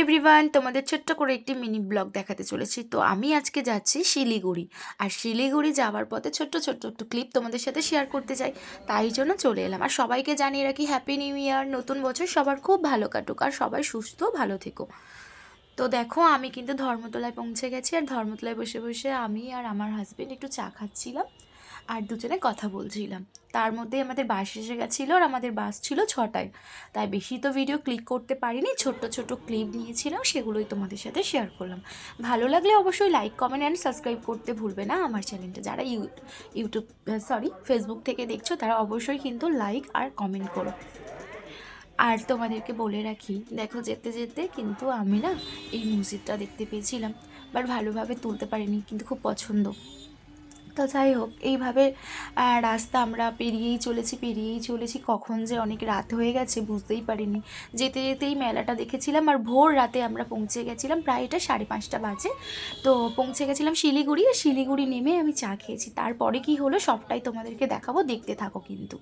Everyone, তোমাদের ছোট্ট করে একটি মিনি ব্লগ দেখাতে চলেছি। তো আমি আজকে যাচ্ছি শিলিগুড়ি। আর শিলিগুড়ি যাওয়ার পথে ছোট্ট ছোট্ট একটু ক্লিপ তোমাদের সাথে শেয়ার করতে চাই, তাই জন্য চলে এলাম। আর সবাইকে জানিয়ে রাখি হ্যাপি নিউ ইয়ার, নতুন বছর সবার খুব ভালো কাটুক আর সবাই সুস্থ ভালো থেকো। তো দেখো, আমি কিন্তু ধর্মতলায় পৌঁছে গেছি। আর ধর্মতলায় বসে বসে আমি আর আমার হাজবেন্ড একটু চা খাচ্ছিলাম আর দুজনে কথা বলছিলাম। তার মধ্যে আমাদের বাস এসে গেছিলো, আর আমাদের বাস ছিল 6টায়। তাই বেশি তো ভিডিও ক্লিক করতে পারিনি, ছোট্ট ছোট ক্লিপ নিয়েছিলাম, সেগুলোই তোমাদের সাথে শেয়ার করলাম। ভালো লাগলে অবশ্যই লাইক, কমেন্ট অ্যান্ড সাবস্ক্রাইব করতে ভুলবে না আমার চ্যানেলটা। যারা ফেসবুক থেকে দেখছো তারা অবশ্যই কিন্তু লাইক আর কমেন্ট করো। আর তোমাদেরকে বলে রাখি, দেখো যেতে যেতে কিন্তু আমি না এই মসজিদটা দেখতে পেয়েছিলাম, বাট ভালোভাবে তুলতে পারিনি, কিন্তু খুব পছন্দ। তো যাই হোক, এইভাবে রাস্তা আমরা পেরিয়েই চলেছি, কখন যে অনেক রাত হয়ে গেছে বুঝতেই পারিনি। যেতে যেতেই মেলাটা দেখেছিলাম, আর ভোর রাতে আমরা পৌঁছে গেছিলাম, প্রায় এটা 5:30 বাজে। তো পৌঁছে গেছিলাম শিলিগুড়ি, আর শিলিগুড়ি নেমে আমি চা খেয়েছি। তারপরে কি হলো সবটাই তোমাদেরকে দেখাবো, দেখতে থাকো কিন্তু।